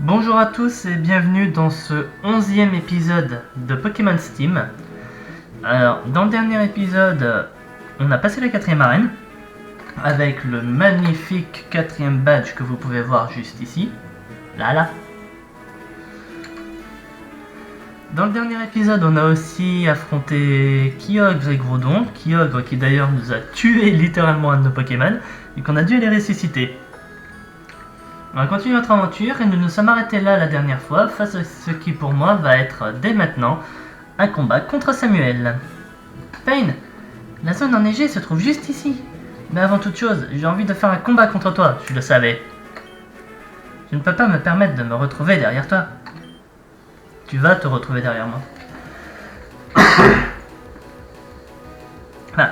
Bonjour à tous et bienvenue dans ce 11e épisode de Pokémon Steam. Alors, dans le dernier épisode, on a passé la 4ème arène avec le magnifique 4ème badge que vous pouvez voir juste ici. Là. Dans le dernier épisode, on a aussi affronté Kyogre et Groudon. Kyogre qui d'ailleurs nous a tué littéralement un de nos Pokémon et qu'on a dû les ressusciter. On va continuer notre aventure et nous nous sommes arrêtés là la dernière fois face à ce qui pour moi va être dès maintenant un combat contre Samuel. Pain, la zone enneigée se trouve juste ici. Mais avant toute chose, j'ai envie de faire un combat contre toi, tu le savais. Je ne peux pas me permettre de me retrouver derrière toi. Tu vas te retrouver derrière moi. Enfin,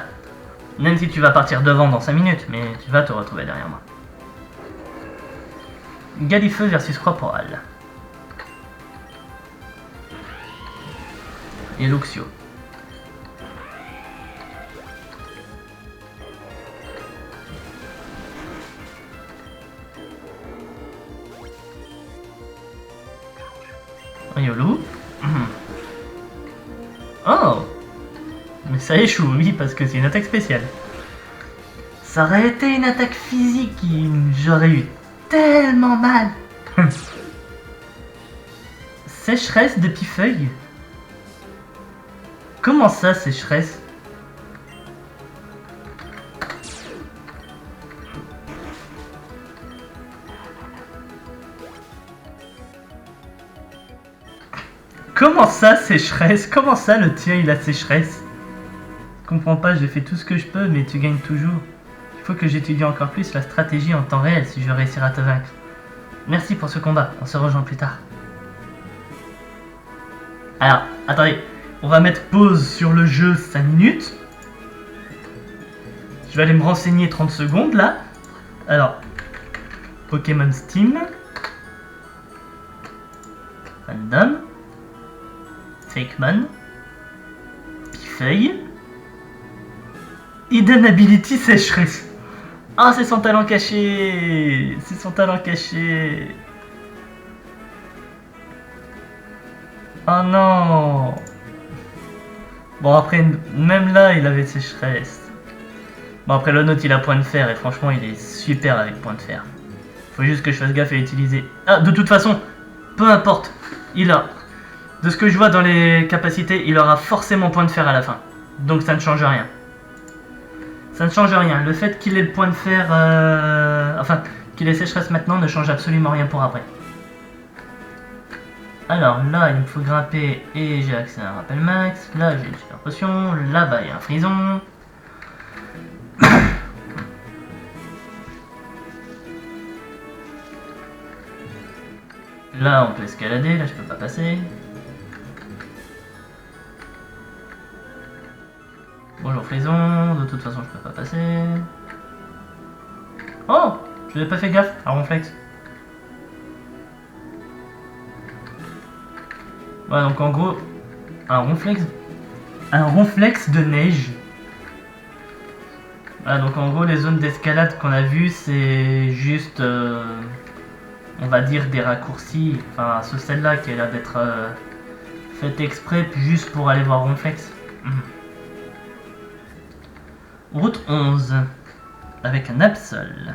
même si tu vas partir devant dans 5 minutes, mais tu vas te retrouver derrière moi. Galifeu versus Croporal. Et Luxio. Riolu. Oh! Mais ça échoue, oui, parce que c'est une attaque spéciale. Ça aurait été une attaque physique, j'aurais eu tellement mal. Sécheresse de Pifeuille. Comment ça, sécheresse? Comment ça, sécheresse? Comment ça, le tien, il a sécheresse? Je comprends pas, j'ai fait tout ce que je peux, mais tu gagnes toujours. Il faut que j'étudie encore plus la stratégie en temps réel si je veux réussir à te vaincre. Merci pour ce combat, on se rejoint plus tard. Alors, attendez, on va mettre pause sur le jeu 5 minutes. Je vais aller me renseigner 30 secondes là. Alors, Pokémon Steam. Random. Fakemon. Pifeuille. Hidden Ability Sécheresse. Ah, c'est son talent caché. C'est son talent caché. Oh non. Bon, après, même là, il avait sécheresse. Bon, après, le nôtre, il a point de fer. Et franchement, il est super avec point de fer. Faut juste que je fasse gaffe et utiliser... Ah, de toute façon, peu importe. Il a... De ce que je vois dans les capacités, il aura forcément point de fer à la fin. Donc ça ne change rien. Ça ne change rien. Le fait qu'il ait le point de fer... Enfin, qu'il ait sécheresse maintenant ne change absolument rien pour après. Alors là, il me faut grimper et j'ai accès à un rappel max. Là, j'ai une super potion. Là-bas, il y a un frison. Là, on peut escalader. Là, je peux pas passer. Bonjour frison. De toute façon, je peux pas passer. Oh! Je n'ai pas fait gaffe à Ronflex. Ouais, donc en gros, un ronflex de neige. Voilà, donc en gros, les zones d'escalade qu'on a vues, c'est juste, on va dire, des raccourcis. Enfin, celle-là qui a l'air d'être faite exprès juste pour aller voir Ronflex. Route 11, avec un Absol.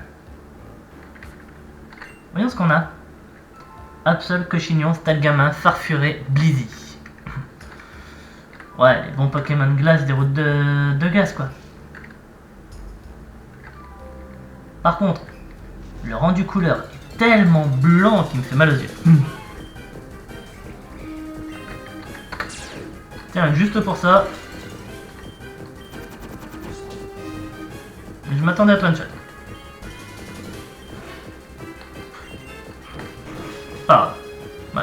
Voyons ce qu'on a. Absol, Cochignon, Stalgamin, Farfuré, Blizzy. Ouais, les bons Pokémon glace des routes de gaz, quoi. Par contre, le rendu couleur est tellement blanc qu'il me fait mal aux yeux. Tiens, juste pour ça. Je m'attendais à toi, one shot. Ah, ouais.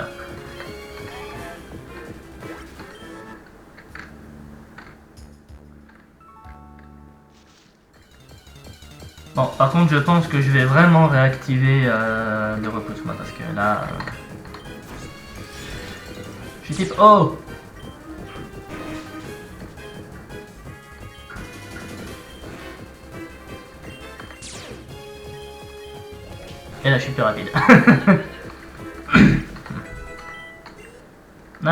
Bon, par contre, je pense que je vais vraiment réactiver le repousse, moi, parce que là... je suis type... Oh! Et là, je suis plus rapide.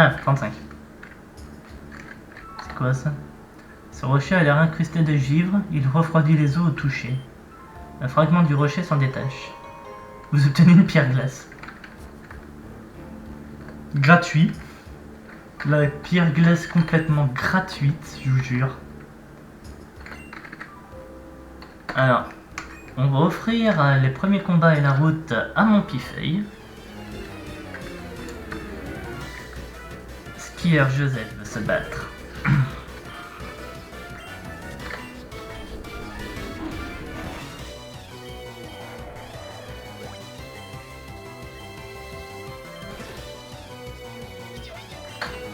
Ah, 35. C'est quoi ça? Ce rocher a l'air incrusté de givre, il refroidit les eaux au toucher. Un fragment du rocher s'en détache. Vous obtenez une pierre glace. Gratuit. La pierre glace complètement gratuite, je vous jure. Alors, on va offrir les premiers combats et la route à Montpifeuille. Skieur Joseph veut se battre.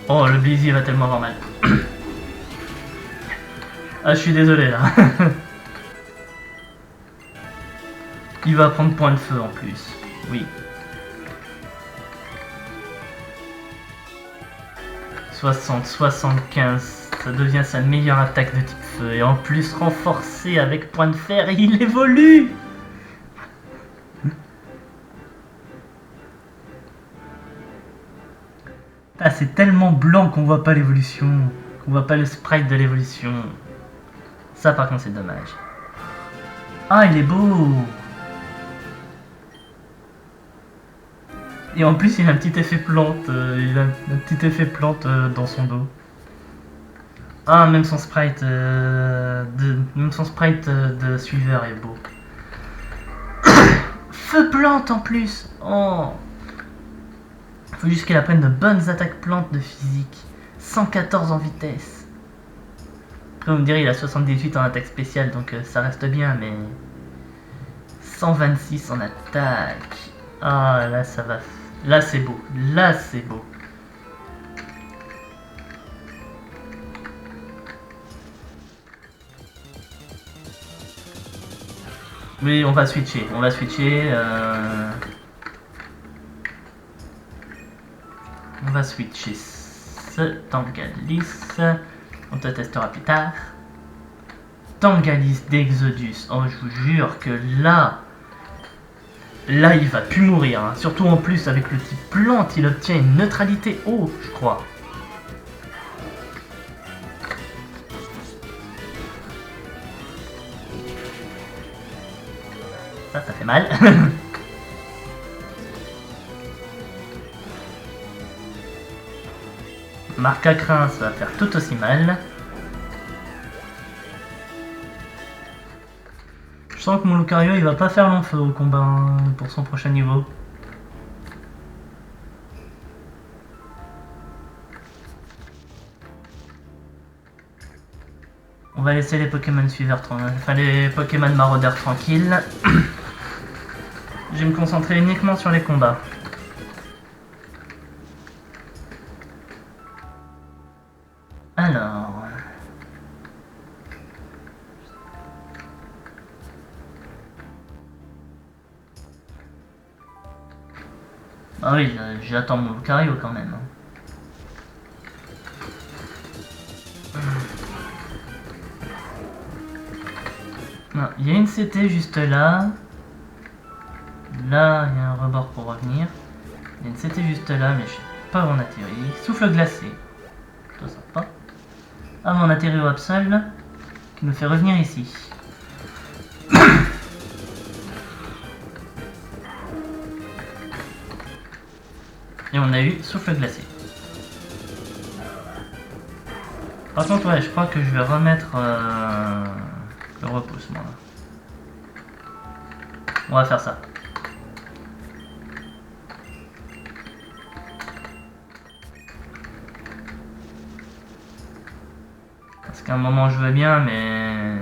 Oh, le Blizzy va tellement avoir mal. Ah, je suis désolé là. Il va prendre point de feu en plus. Oui. 60, 75. Ça devient sa meilleure attaque de type feu. Et en plus renforcée avec point de fer. Et il évolue. Ah, c'est tellement blanc qu'on voit pas l'évolution. Qu'on voit pas le sprite de l'évolution. Ça par contre c'est dommage. Ah, il est beau. Et en plus il a un petit effet plante. Il a un petit effet plante dans son dos. Ah, même son sprite de suiveur est beau. Feu plante en plus. Oh. Faut juste qu'elle apprenne de bonnes attaques plantes de physique. 114 en vitesse. Après vous me direz il a 78 en attaque spéciale donc ça reste bien mais... 126 en attaque. Ah là ça va. Là c'est beau. Là c'est beau. Oui on va switcher. On va switcher. On va switcher ce Tangalis. On te testera plus tard. Tangalis d'Exodus. Oh, je vous jure que là, il va plus mourir. Hein. Surtout en plus avec le type plante, il obtient une neutralité eau, je crois. Ça fait mal. Marque à crin, ça va faire tout aussi mal. Je sens que mon Lucario il va pas faire long feu au combat hein, pour son prochain niveau. On va laisser les Pokémon suiveurs, enfin les Pokémon maraudeurs tranquilles. Je vais me concentrer uniquement sur les combats. Alors... Ah oui, j'attends mon Lucario quand même. Non, il y a une CT juste là. Là, il y a un rebord pour revenir. Il y a une CT juste là, mais je sais pas où on atterrit. Souffle glacé. Plutôt sympa. Ah, on atterrit au Absol, qui nous fait revenir ici. Et on a eu souffle glacé. Par contre, ouais, je crois que je vais remettre le repoussement. On va faire ça. Parce qu'à un moment je veux bien, mais...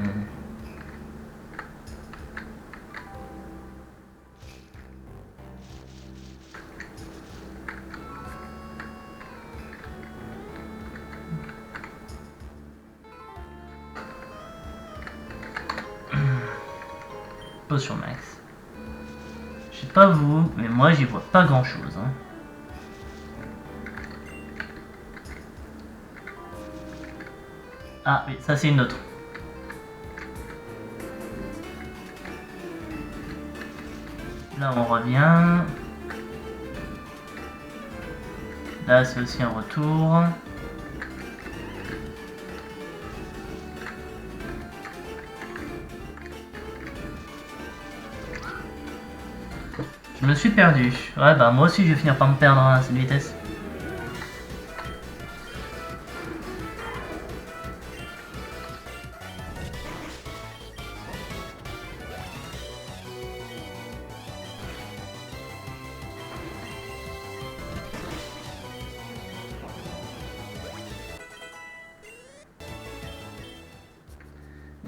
Potion max. Je sais pas vous, mais moi j'y vois pas grand chose. Hein. Ah oui, ça c'est une autre. Là on revient. Là, c'est aussi un retour. Je me suis perdu. Ouais, bah moi aussi, je vais finir par me perdre à cette vitesse.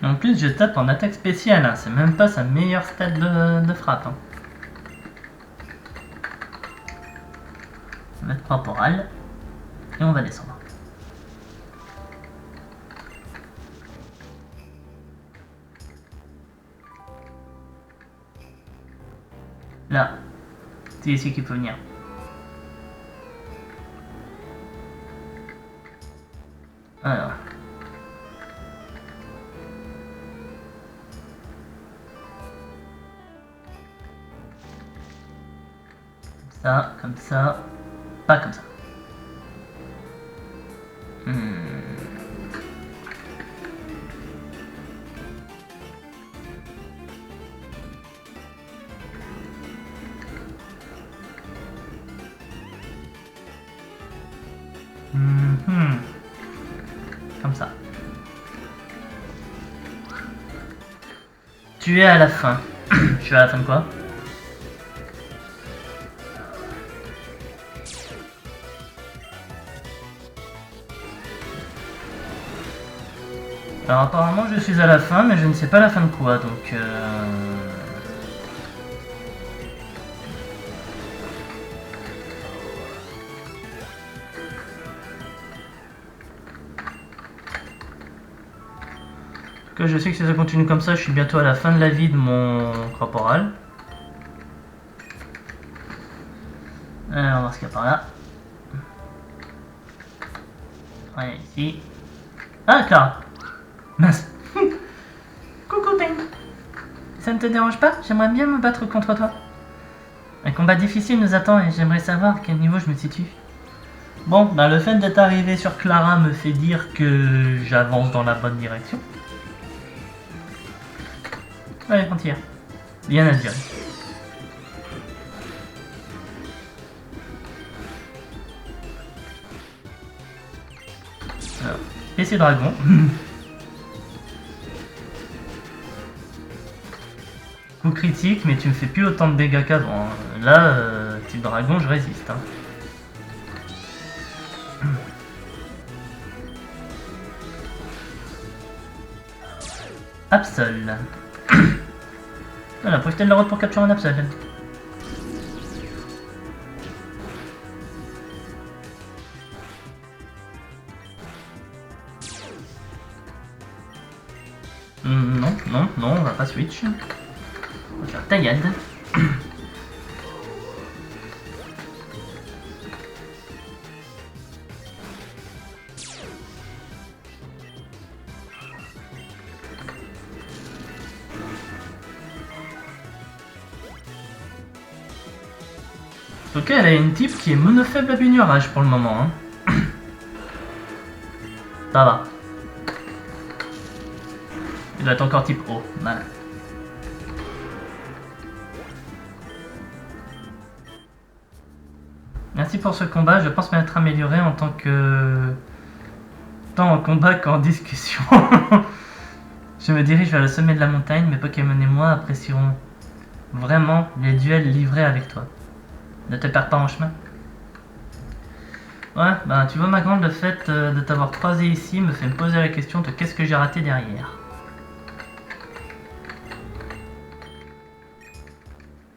En plus, je tape en attaque spéciale, hein. C'est même pas sa meilleure stat de frappe. Hein. On va mettre corporal et on va descendre. Là, c'est ici qu'il faut venir. Alors. Comme ça, pas comme ça. Comme ça. Tu es à la fin. Je suis à la fin de quoi? Alors apparemment je suis à la fin, mais je ne sais pas la fin de quoi, donc En tout cas, je sais que si ça continue comme ça, je suis bientôt à la fin de la vie de mon corporal. Alors, on va voir ce qu'il y a par là. Ouais, ici. Ah, Clara. Mince. Coucou, Peng. Ça ne te dérange pas? J'aimerais bien me battre contre toi. Un combat difficile nous attend et j'aimerais savoir à quel niveau je me situe. Bon, bah le fait d'être arrivé sur Clara me fait dire que j'avance dans la bonne direction. Allez, on tire. Bien à dire. Alors, et c'est dragon. Coup critique, mais tu me fais plus autant de dégâts qu'avant. Là, type dragon, je résiste. Hein. Absol. Voilà, profitez de la route pour capturer un Absol. Non, on va pas switch. On va faire taillade. Ok, elle a une type qui est monofaible à punirage pour le moment. Hein. Ça va. Il doit être encore type O. Voilà. Merci pour ce combat, je pense m'être amélioré en tant que... tant en combat qu'en discussion. Je me dirige vers le sommet de la montagne, mes Pokémon et moi apprécierons vraiment les duels livrés avec toi. Ne te perds pas en chemin. Ouais, bah tu vois ma grande, le fait de t'avoir croisé ici me fait me poser la question de qu'est-ce que j'ai raté derrière.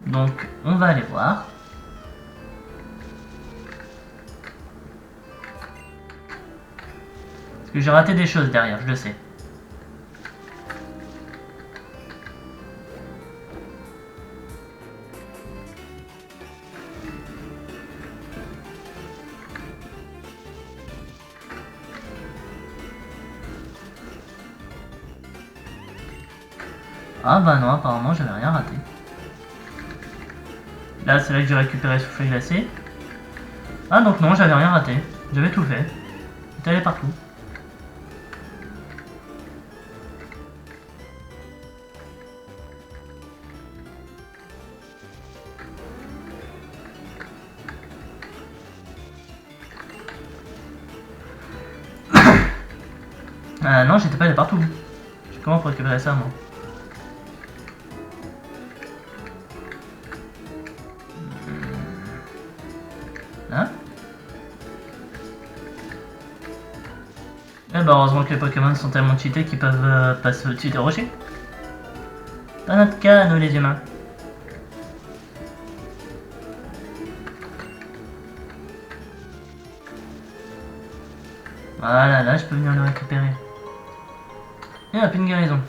Donc, on va aller voir. Parce que j'ai raté des choses derrière, je le sais. Ah bah non, apparemment j'avais rien raté. Là c'est là que j'ai récupéré souffle glacé. Ah donc non, j'avais rien raté. J'avais tout fait. J'étais allé partout. Ah non, j'étais pas allé partout. Comment pour récupérer ça, moi? Hein? Eh bah heureusement que les Pokémon sont tellement cheatés qu'ils peuvent passer au-dessus des rochers. Pas notre cas, nous les humains. Voilà, là je peux venir le récupérer. Et hop, une guérison.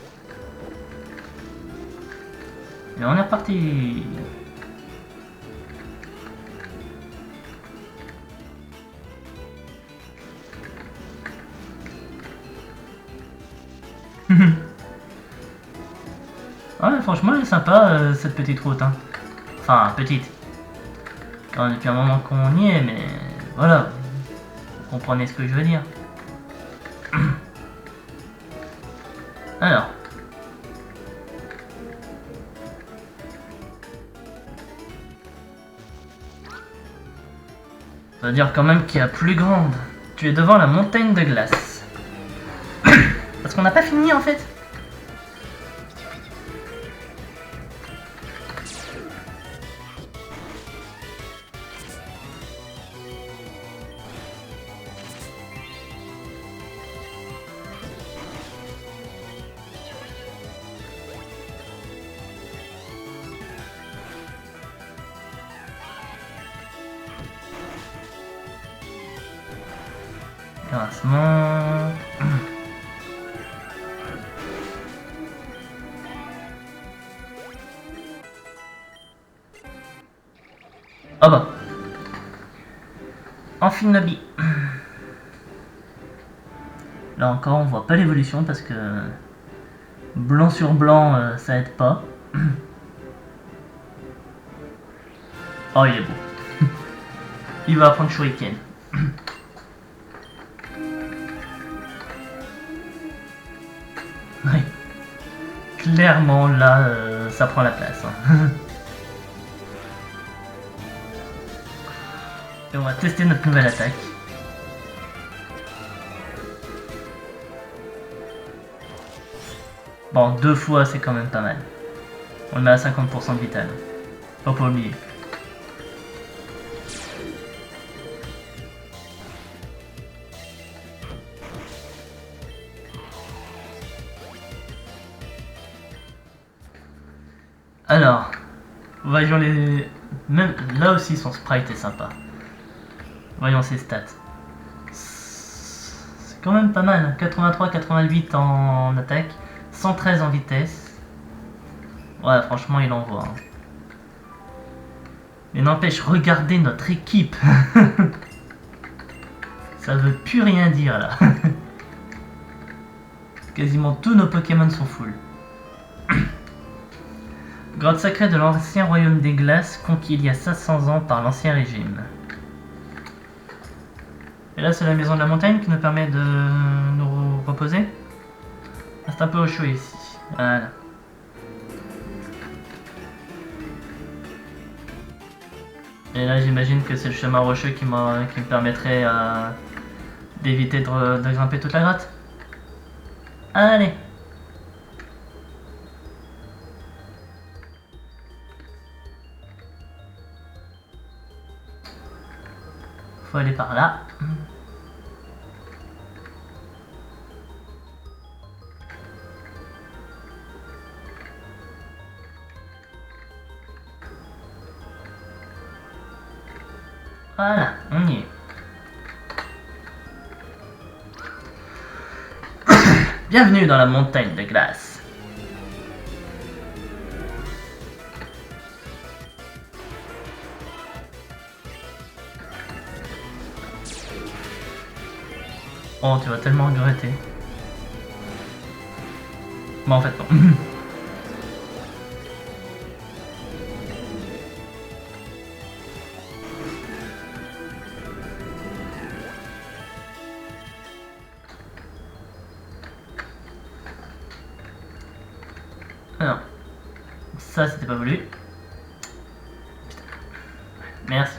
Et on est reparti. Ouais, franchement, elle est sympa cette petite route. Hein. Enfin, petite. Quand depuis un moment qu'on y est, mais voilà. Vous comprenez ce que je veux dire. Alors. Ça veut dire quand même qu'il y a plus grande. Tu es devant la montagne de glace. Parce qu'on n'a pas fini en fait. Terrassement. Ah bah. Amphinobie. Là encore, on voit pas l'évolution parce que blanc sur blanc, ça aide pas. Oh, il est beau. Il va apprendre Shuriken. Oui. Clairement, là, ça prend la place. Hein. Et on va tester notre nouvelle attaque. Bon, 2 fois, c'est quand même pas mal. On le met à 50% de vital. Faut pas oublier. Alors, voyons les... Même là aussi, son sprite est sympa. Voyons ses stats. C'est quand même pas mal. 83-88 en attaque, 113 en vitesse. Ouais, franchement, il envoie. Hein. Mais n'empêche, regardez notre équipe. Ça veut plus rien dire là. Quasiment tous nos Pokémon sont full. Grotte sacrée de l'ancien royaume des glaces, conquis il y a 500 ans par l'ancien régime. Et là, c'est la maison de la montagne qui nous permet de nous reposer. C'est un peu au chaud ici. Voilà. Et là, j'imagine que c'est le chemin rocheux qui me permettrait d'éviter de grimper toute la grotte. Allez! Faut aller par là. Voilà, on y est. Bienvenue dans la montagne de glace. Oh, tu vas tellement regretter. Mais en fait, non. Ça, c'était pas voulu. Putain. Merci.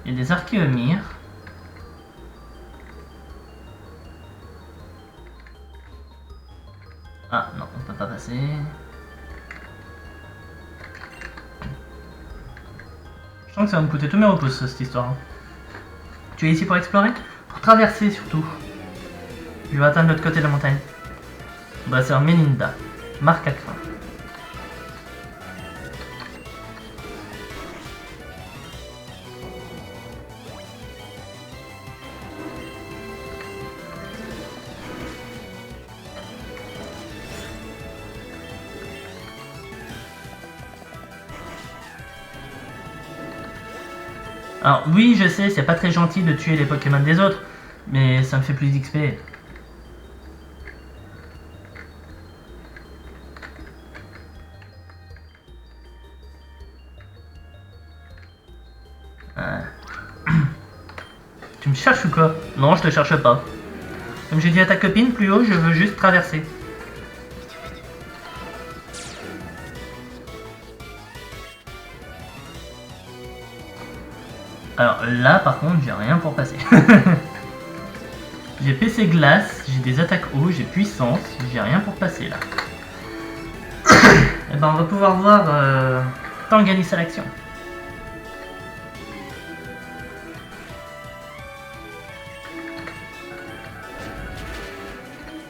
Il y a des archéomyres. Ah non, on peut pas passer. Je sens que ça va me coûter tous mes repousses cette histoire. Tu es ici pour explorer? Pour traverser surtout. Je vais atteindre l'autre côté de la montagne. Brasseur Melinda. Marque à crin. Alors oui, je sais, c'est pas très gentil de tuer les Pokémon des autres, mais ça me fait plus d'XP. Tu me cherches ou quoi? Non, je te cherche pas. Comme j'ai dit à ta copine plus haut, je veux juste traverser. Alors là, par contre, j'ai rien pour passer. J'ai PC glace, j'ai des attaques eau, j'ai puissance, j'ai rien pour passer là. Et ben on va pouvoir voir Tanganis à l'action.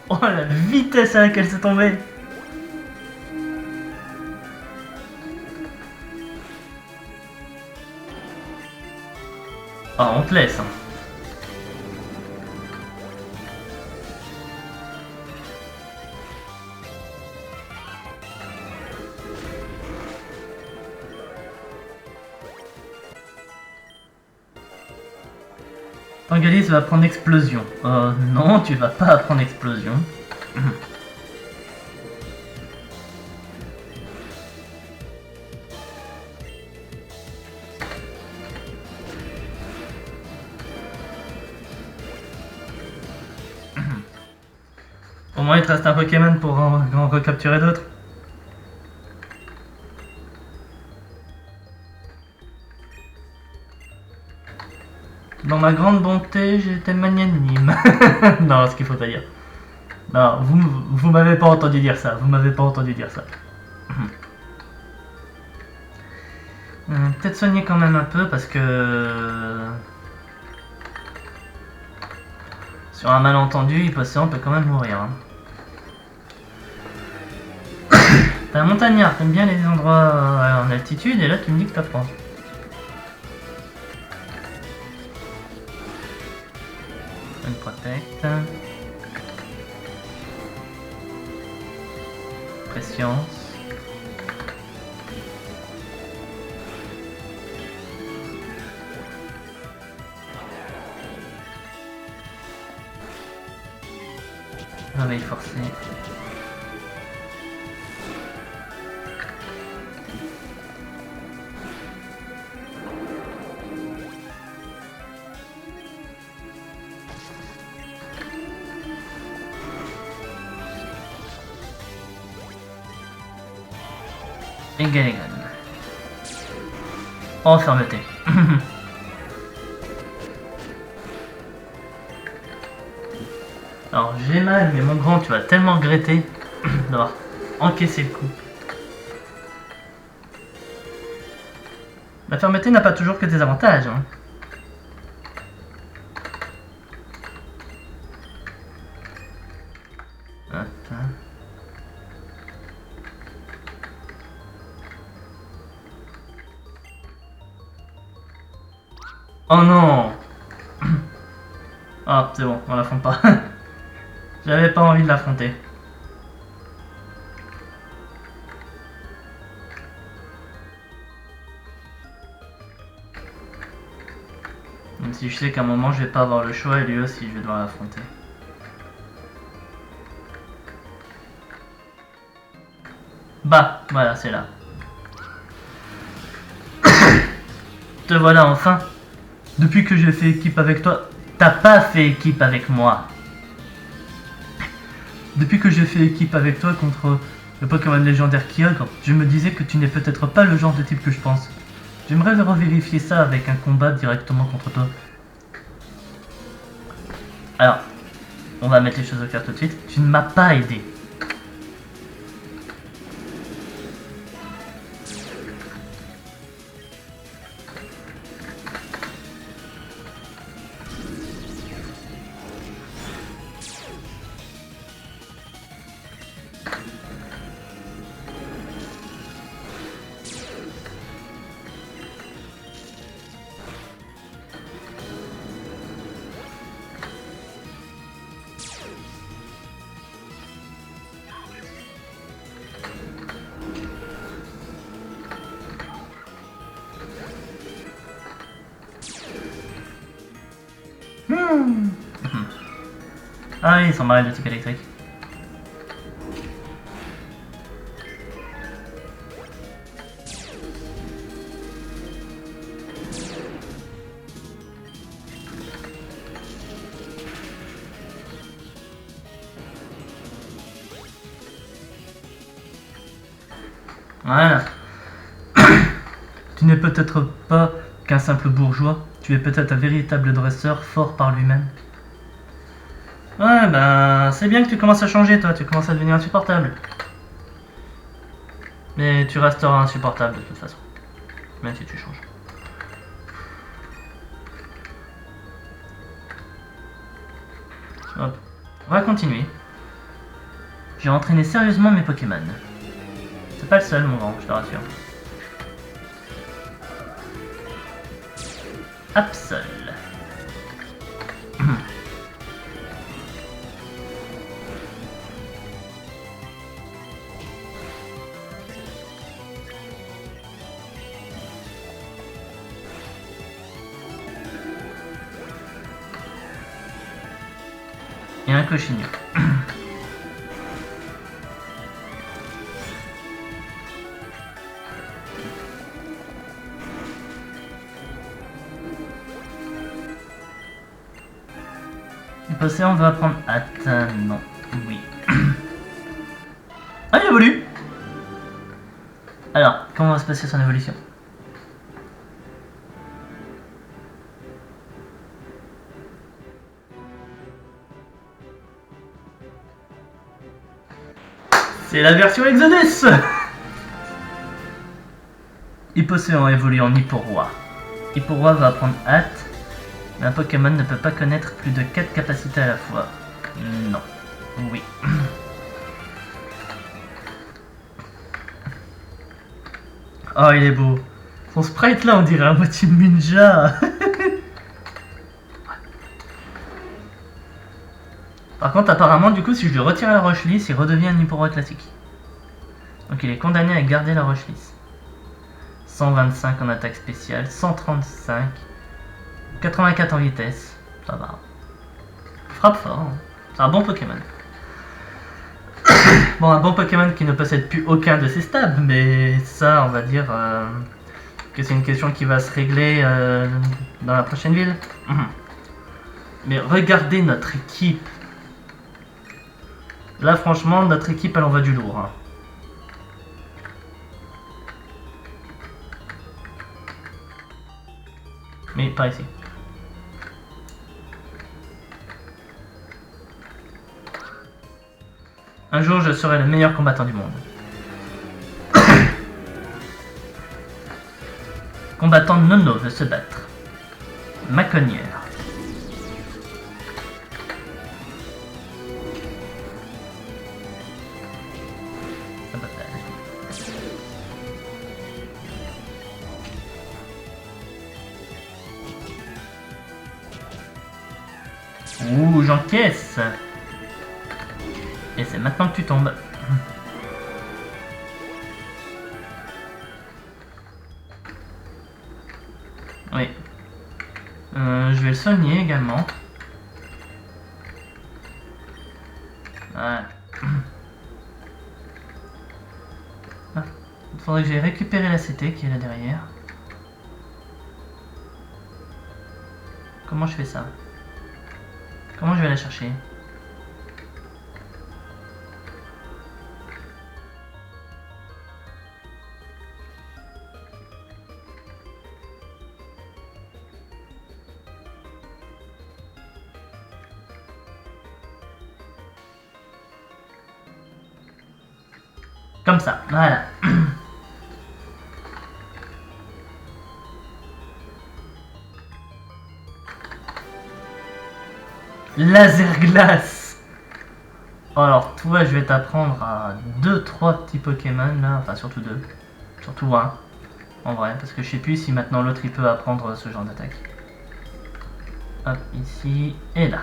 Oh la vitesse à laquelle c'est tombé! Oh, on te laisse. Hein. Tangalis va prendre explosion. Non, tu vas pas prendre explosion. Au moins il te reste un Pokémon pour en recapturer d'autres. Dans ma grande bonté, j'étais magnanime. Non, ce qu'il faut pas dire. Non, vous m'avez pas entendu dire ça. Vous m'avez pas entendu dire ça. Peut-être soigner quand même un peu parce que... Sur un malentendu, Hypocéan peut quand même mourir. Hein. T'es un montagnard, t'aimes bien les endroits en altitude et là tu me dis que t'apprends. Une protect. Prescience. Réveil forcé. Et Galegan. Oh, fermeté. Alors j'ai mal, mais mon grand, tu vas tellement regretter d'avoir encaissé le coup. La fermeté n'a pas toujours que des avantages. Hein. Oh non. Ah, c'est bon, on l'affronte pas. J'avais pas envie de l'affronter. Même si je sais qu'à un moment je vais pas avoir le choix et lui aussi je vais devoir l'affronter. Bah, voilà, c'est là. Te voilà enfin. Depuis que j'ai fait équipe avec toi, t'as pas fait équipe avec moi. Depuis que j'ai fait équipe avec toi contre Le Pokémon légendaire Kyogre, je me disais que tu n'es peut-être pas le genre de type que je pense. J'aimerais revérifier ça avec un combat directement contre toi. Alors, on va mettre les choses au clair tout de suite. Tu ne m'as pas aidé. Ah oui, ils sont marrés de type électrique. Voilà. Tu n'es peut-être pas qu'un simple bourgeois, tu es peut-être un véritable dresseur fort par lui-même. Ouais, ben, c'est bien que tu commences à changer, toi, tu commences à devenir insupportable. Mais tu resteras insupportable de toute façon, même si tu changes. Hop. On va continuer. J'ai entraîné sérieusement mes Pokémon. C'est pas le seul, mon grand, je te rassure. Absol. Et un cochignon. Passé, on va prendre Attends, non, oui. Ah, il évolue. Alors, comment va se passer son évolution? C'est la version Exodus. Hippocéan évolue en Hipporoi. Hipporoi va prendre hâte, mais un Pokémon ne peut pas connaître plus de 4 capacités à la fois. Non. Oui. Oh, il est beau. Son sprite là, on dirait un moitié Ninja. Par contre, apparemment, du coup, si je lui retire la roche lisse, il redevient un Hipporoi classique. Donc il est condamné à garder la roche lisse. 125 en attaque spéciale, 135, 84 en vitesse, ça va. Frappe fort, hein. C'est un bon Pokémon. Bon, un bon Pokémon qui ne possède plus aucun de ses stabs, mais ça, on va dire que c'est une question qui va se régler dans la prochaine ville. Mais regardez notre équipe. Là, franchement, notre équipe, elle envoie du lourd. Hein. Mais pas ici. Un jour, je serai le meilleur combattant du monde. Combattant Nono veut se battre. Maconnière. Ouh, j'encaisse. Et c'est maintenant que tu tombes. Oui. Je vais le soigner également. Voilà. Ah, il faudrait que j'aille récupérer la CT qui est là derrière. Comment je fais ça? Comment je vais la chercher? Comme ça, voilà. Laser glace. Alors, toi, je vais t'apprendre à 2-3 petits Pokémon là, enfin surtout 2. Surtout un, en vrai, parce que je sais plus si maintenant l'autre il peut apprendre ce genre d'attaque. Hop, ici et là.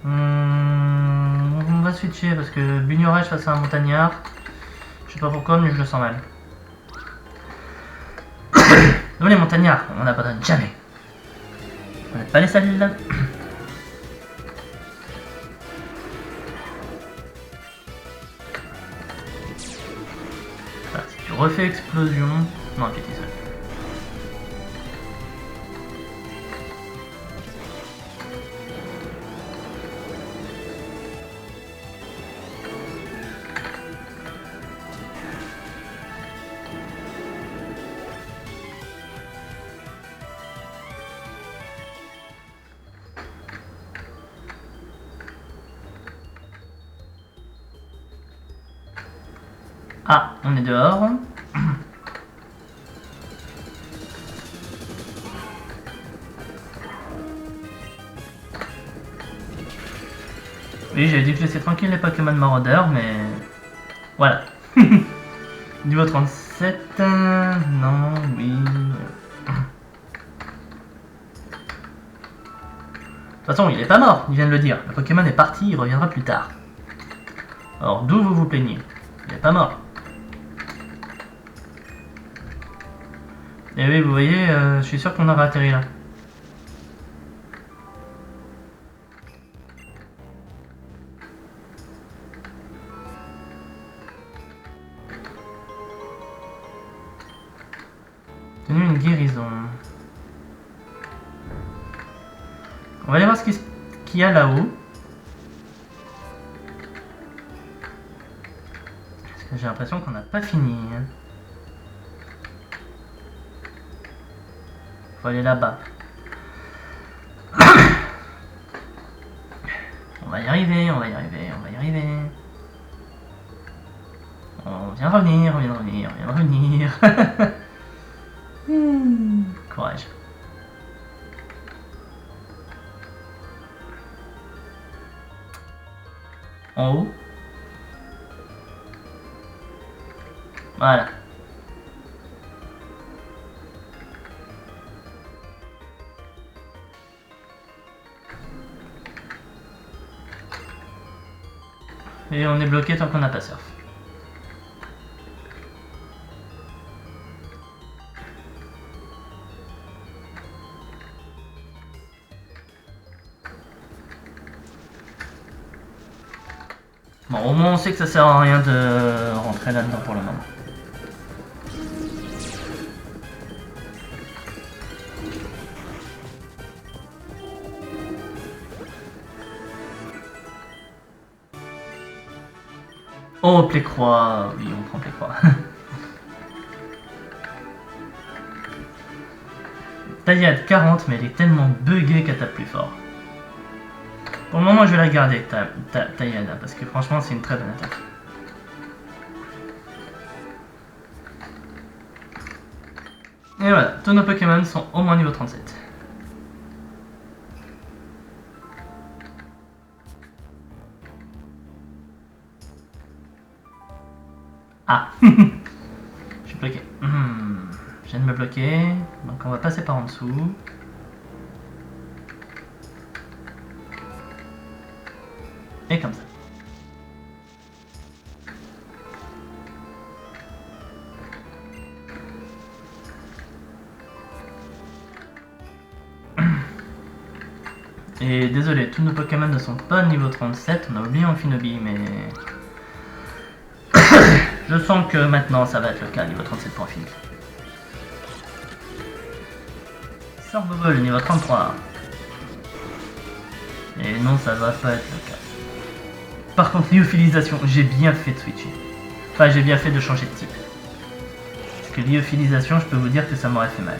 On va switcher parce que Bunyorage face à un montagnard. Je sais pas pourquoi, mais je le sens mal. Nous les montagnards, on n'abandonne jamais. On n'a pas les salles là. Voilà, si tu refais explosion. Non, ok, t'es seul. Ah, on est dehors. Oui, j'avais dit que je laissais tranquille les Pokémon maraudeurs, mais... Voilà. Niveau 37... non, oui... De toute façon, il est pas mort, il vient de le dire. Le Pokémon est parti, il reviendra plus tard. Alors, d'où vous vous plaignez? Il est pas mort. Et oui, vous voyez, je suis sûr qu'on aura atterri là. Tenu une guérison. On va aller voir ce qu'il y a là-haut. Parce que j'ai l'impression qu'on n'a pas fini. Faut aller là-bas. On va y arriver, on va y arriver, on va y arriver. On vient revenir, on vient de revenir, on vient de revenir. Courage. En haut. Voilà. Et on est bloqué tant qu'on n'a pas surf. Bon, au moins on sait que ça sert à rien de rentrer là-dedans pour le moment. Oh, Plécroix, oui, on prend Plécroix. Taillade 40, mais elle est tellement buggée qu'elle tape plus fort. Pour le moment, je vais la garder, Taillade, parce que franchement, c'est une très bonne attaque. Et voilà, tous nos Pokémon sont au moins niveau 37. Ah. Je suis bloqué. Je viens de me bloquer. Donc on va passer par en dessous. Et comme ça. Et désolé, tous nos Pokémon ne sont pas niveau 37. On a oublié Amphinobi, mais... Je sens que maintenant ça va être le cas, niveau 37 pour Amphinobi. Sorbobol, niveau 33. Et non, ça va pas être le cas. Par contre, lyophilisation, j'ai bien fait de switcher. Enfin, j'ai bien fait de changer de type. Parce que lyophilisation, je peux vous dire que ça m'aurait fait mal.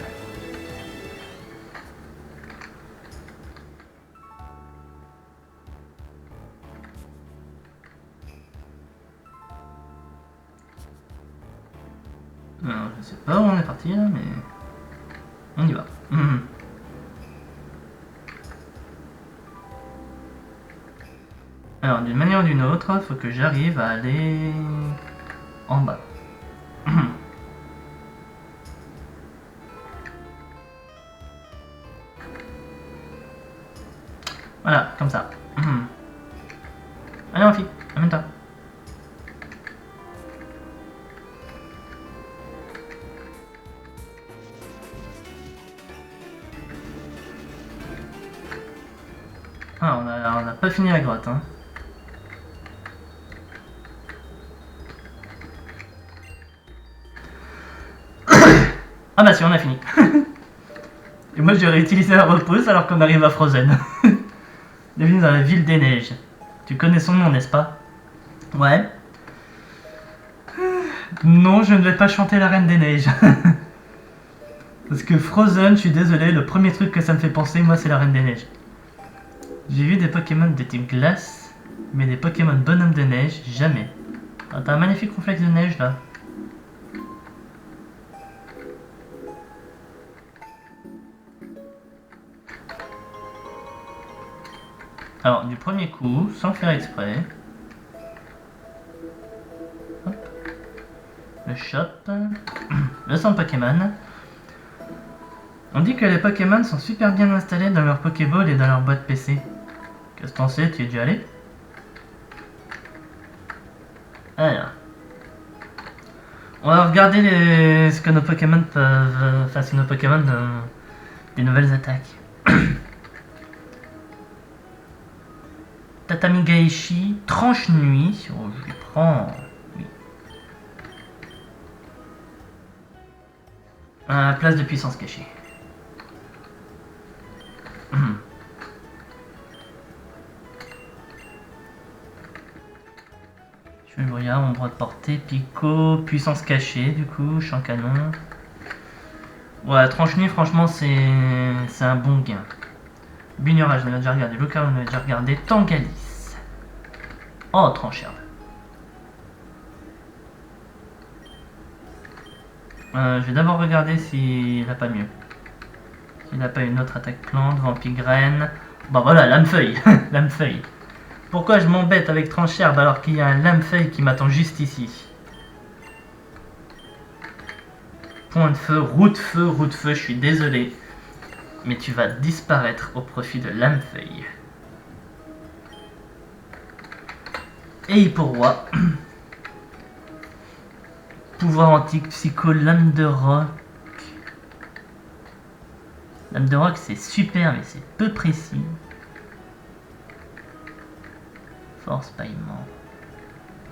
pas où on est parti là, mais on y va. Alors d'une manière ou d'une autre, faut que j'arrive à aller en bas. Voilà, comme ça. Allez, ma fille, amène-toi. Ah, on a pas fini la grotte, hein. Ah bah si, on a fini. Et moi, je vais réutiliser la repousse alors qu'on arrive à Frozen. Bienvenue dans la ville des neiges. Tu connais son nom, n'est-ce pas? Ouais. Non, je ne vais pas chanter la Reine des Neiges. Parce que Frozen, je suis désolé, le premier truc que ça me fait penser, moi, c'est la Reine des Neiges. J'ai vu des Pokémon de type glace, mais des Pokémon bonhomme de neige, jamais. Ah, t'as un magnifique complexe de neige, là. Alors, du premier coup, sans faire exprès. Hop. Le shop. Le centre Pokémon. On dit que les Pokémon sont super bien installés dans leur Pokéball et dans leur boîte PC. Qu'est-ce que t'en sais? Tu y es déjà allé? Alors. On va regarder ce que nos Pokémon peuvent... Enfin, si nos Pokémon ont des nouvelles attaques. Tatami Gaishi, tranche nuit. Oh, je les prends. Oui. Place de puissance cachée. Furia, ombre de portée, Pico, puissance cachée, du coup, champ canon. Ouais, tranche nuit, franchement, c'est un bon gain. Bignorage, on avait déjà regardé. Lucario, on avait déjà regardé. Tangalis. Oh, tranche herbe. Je vais d'abord regarder s'il n'a pas mieux. S'il n'a pas une autre attaque plante, vampigraine. Bon, voilà, lame-feuille. Lame-feuille. Pourquoi je m'embête avec tranche herbe alors qu'il y a un lame-feuille qui m'attend juste ici? Point de feu, route feu, je suis désolé. Mais tu vas disparaître au profit de lame-feuille. Et pour roi. Pouvoir antique, psycho, lame de roc. Lame de roc, c'est super, mais c'est peu précis. Force paillement.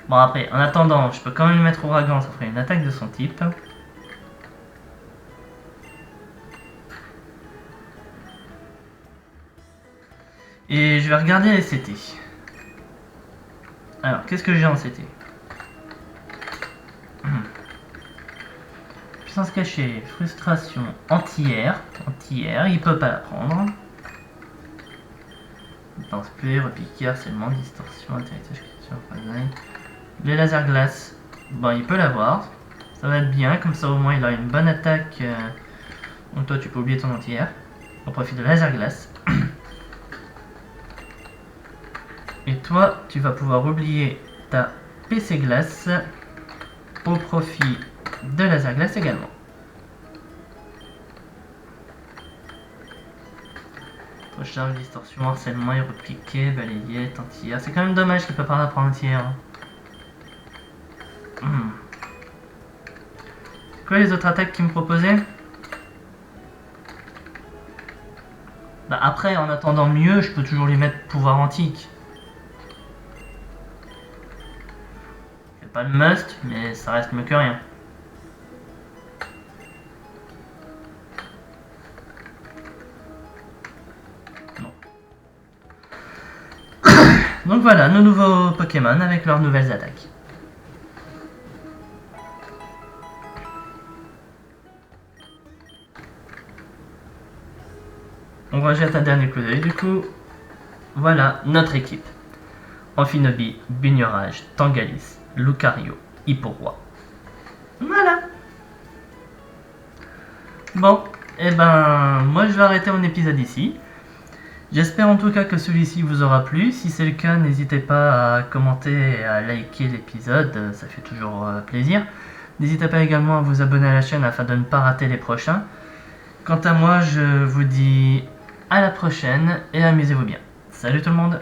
Bon, après, en attendant, je peux quand même le mettre ouragan, ça ferait une attaque de son type. Et je vais regarder les CT. Alors, qu'est-ce que j'ai en CT? Puissance cachée, frustration, anti-air. Anti-air, il peut pas la prendre. Danse pluie, repiquer, harcèlement, distorsion, atterrissage, les lasers glace, bon, il peut l'avoir. Ça va être bien, comme ça au moins il a une bonne attaque. Donc toi tu peux oublier ton anti-air. Au profit de laser glace. Et toi tu vas pouvoir oublier ta PC glace au profit de laser glace également. Recharge, distorsion, harcèlement, et repiquer, balayette, anti-air. C'est quand même dommage qu'il peut pas la prendre anti-air. Quoi les autres attaques qu'il me proposait? Bah après, en attendant mieux, je peux toujours lui mettre pouvoir antique. C'est pas le must, mais ça reste mieux que rien. Non. Donc voilà, nos nouveaux Pokémon avec leurs nouvelles attaques. On rejette un dernier coup d'œil du coup. Voilà notre équipe. Amphinobi, Bignorage, Tangalis, Lucario, Hipporoi. Voilà. Bon, et ben moi je vais arrêter mon épisode ici. J'espère en tout cas que celui-ci vous aura plu. Si c'est le cas, n'hésitez pas à commenter et à liker l'épisode, ça fait toujours plaisir. N'hésitez pas également à vous abonner à la chaîne afin de ne pas rater les prochains. Quant à moi, je vous dis à la prochaine et amusez-vous bien. Salut tout le monde!